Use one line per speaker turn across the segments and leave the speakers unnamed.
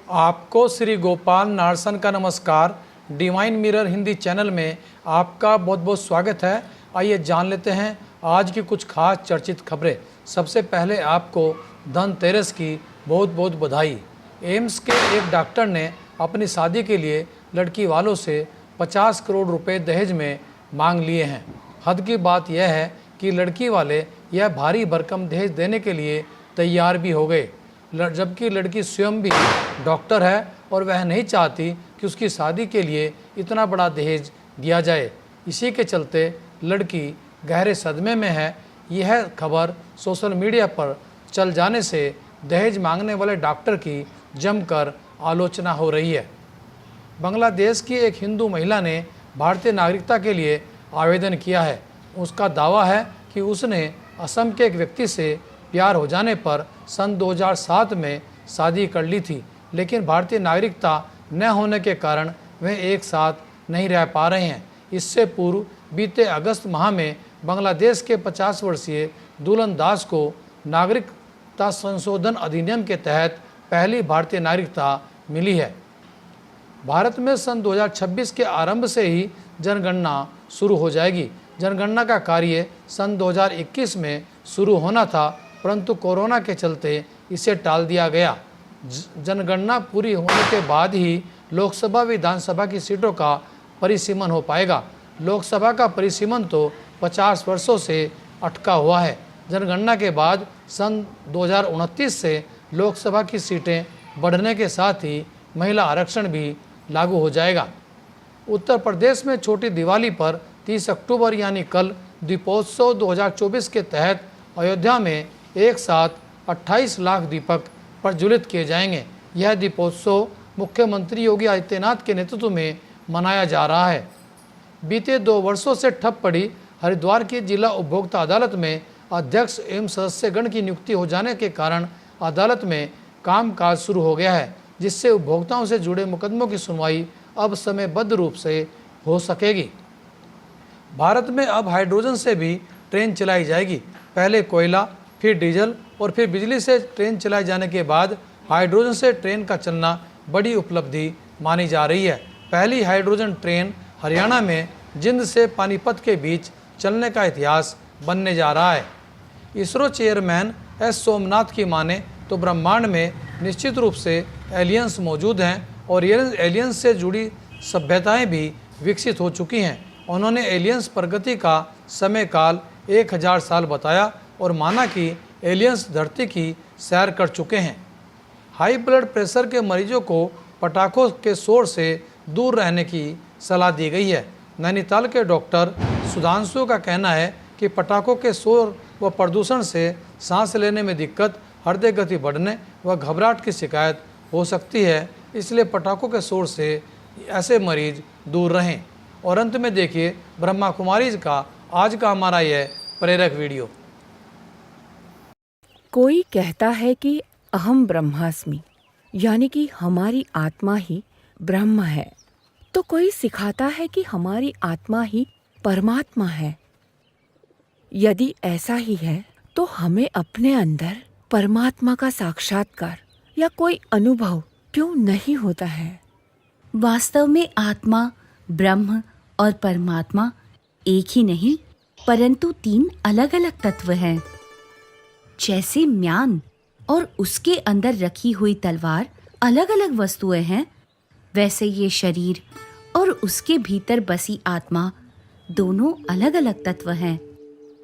आपको श्री गोपाल नारसन का नमस्कार। डिवाइन मिरर हिंदी चैनल में आपका बहुत बहुत स्वागत है। आइए जान लेते हैं आज की कुछ खास चर्चित खबरें। सबसे पहले आपको धनतेरस की बहुत बहुत बधाई। एम्स के एक डॉक्टर ने अपनी शादी के लिए लड़की वालों से 50 करोड़ रुपए दहेज में मांग लिए हैं। हद की बात यह है कि लड़की वाले यह भारी भरकम दहेज देने के लिए तैयार भी हो गए, जबकि लड़की स्वयं भी डॉक्टर है और वह नहीं चाहती कि उसकी शादी के लिए इतना बड़ा दहेज दिया जाए। इसी के चलते लड़की गहरे सदमे में है। यह खबर सोशल मीडिया पर चल जाने से दहेज मांगने वाले डॉक्टर की जमकर आलोचना हो रही है। बांग्लादेश की एक हिंदू महिला ने भारतीय नागरिकता के लिए आवेदन किया है। उसका दावा है कि उसने असम के एक व्यक्ति से प्यार हो जाने पर सन 2007 में शादी कर ली थी, लेकिन भारतीय नागरिकता न होने के कारण वे एक साथ नहीं रह पा रहे हैं। इससे पूर्व बीते अगस्त माह में बांग्लादेश के 50 वर्षीय दुल्हन दास को नागरिकता संशोधन अधिनियम के तहत पहली भारतीय नागरिकता मिली है। भारत में सन 2026 के आरंभ से ही जनगणना शुरू हो जाएगी। जनगणना का कार्य सन 2021 में शुरू होना था, परंतु कोरोना के चलते इसे टाल दिया गया। जनगणना पूरी होने के बाद ही लोकसभा विधानसभा की सीटों का परिसीमन हो पाएगा। लोकसभा का परिसीमन तो 50 वर्षों से अटका हुआ है। जनगणना के बाद सन 2029 से लोकसभा की सीटें बढ़ने के साथ ही महिला आरक्षण भी लागू हो जाएगा। उत्तर प्रदेश में छोटी दिवाली पर 30 अक्टूबर यानी कल दीपोत्सव 2024 के तहत अयोध्या में एक साथ 28 लाख दीपक प्रज्वलित किए जाएंगे। यह दीपोत्सव मुख्यमंत्री योगी आदित्यनाथ के नेतृत्व में मनाया जा रहा है। बीते 2 वर्षों से ठप पड़ी हरिद्वार की जिला उपभोक्ता अदालत में अध्यक्ष एवं सदस्यगण की नियुक्ति हो जाने के कारण अदालत में कामकाज शुरू हो गया है, जिससे उपभोक्ताओं से जुड़े मुकदमों की सुनवाई अब समयबद्ध रूप से हो सकेगी। भारत में अब हाइड्रोजन से भी ट्रेन चलाई जाएगी। पहले कोयला, फिर डीजल और फिर बिजली से ट्रेन चलाए जाने के बाद हाइड्रोजन से ट्रेन का चलना बड़ी उपलब्धि मानी जा रही है। पहली हाइड्रोजन ट्रेन हरियाणा में जिंद से पानीपत के बीच चलने का इतिहास बनने जा रहा है। इसरो चेयरमैन एस सोमनाथ की माने तो ब्रह्मांड में निश्चित रूप से एलियंस मौजूद हैं और एलियंस से जुड़ी सभ्यताएं भी विकसित हो चुकी हैं। उन्होंने एलियंस प्रगति का समय काल 1000 साल बताया और माना कि एलियंस धरती की सैर कर चुके हैं। हाई ब्लड प्रेशर के मरीजों को पटाखों के शोर से दूर रहने की सलाह दी गई है। नैनीताल के डॉक्टर सुधांशु का कहना है कि पटाखों के शोर व प्रदूषण से सांस लेने में दिक्कत, हृदय गति बढ़ने व घबराहट की शिकायत हो सकती है, इसलिए पटाखों के शोर से ऐसे मरीज दूर रहें। और अंत में देखिए ब्रह्मा कुमारीज का आज का हमारा यह प्रेरक वीडियो।
कोई कहता है कि अहम ब्रह्मास्मि, यानी कि हमारी आत्मा ही ब्रह्म है, तो कोई सिखाता है कि हमारी आत्मा ही परमात्मा है। यदि ऐसा ही है तो हमें अपने अंदर परमात्मा का साक्षात्कार या कोई अनुभव क्यों नहीं होता है?
वास्तव में आत्मा, ब्रह्म और परमात्मा एक ही नहीं, परंतु 3 अलग-अलग तत्व हैं। जैसे म्यान और उसके अंदर रखी हुई तलवार अलग-अलग वस्तुएं हैं, वैसे ये शरीर और उसके भीतर बसी आत्मा दोनों अलग-अलग तत्व हैं।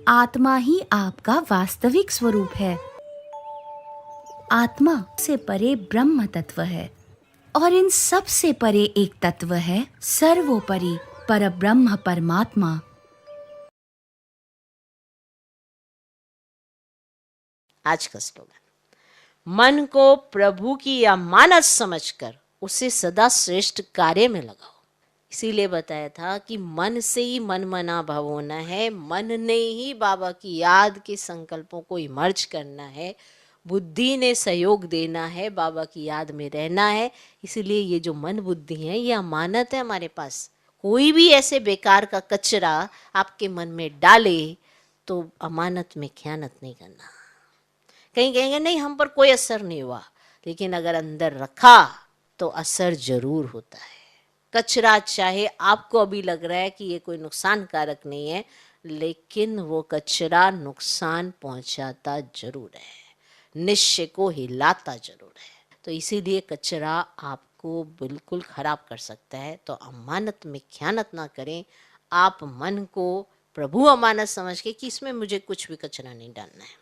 आत्मा ही आपका वास्तविक स्वरूप है। आत्मा से परे ब्रह्म तत्व है और इन सब से परे एक तत्व है सर्वोपरि परब्रह्म परमात्मा।
आज का स्लोगन, मन को प्रभु की या मानस समझकर उसे सदा श्रेष्ठ कार्य में लगाओ। इसीलिए बताया था कि मन से ही मन मना भव होना है। मन ने ही बाबा की याद के संकल्पों को इमर्ज करना है, बुद्धि ने सहयोग देना है, बाबा की याद में रहना है। इसीलिए ये जो मन बुद्धि है ये अमानत है हमारे पास। कोई भी ऐसे बेकार का कचरा आपके मन में डाले तो अमानत में खयानत नहीं करना। कहीं कहेंगे नहीं हम पर कोई असर नहीं हुआ, लेकिन अगर अंदर रखा तो असर जरूर होता है। कचरा चाहे आपको अभी लग रहा है कि ये कोई नुकसानकारक नहीं है, लेकिन वो कचरा नुकसान पहुंचाता जरूर है, निश्चय को हिलाता जरूर है। तो इसीलिए कचरा आपको बिल्कुल खराब कर सकता है। तो अमानत में ख़यानत ना करें। आप मन को प्रभु अमानत समझ के कि इसमें मुझे कुछ भी कचरा नहीं डालना है,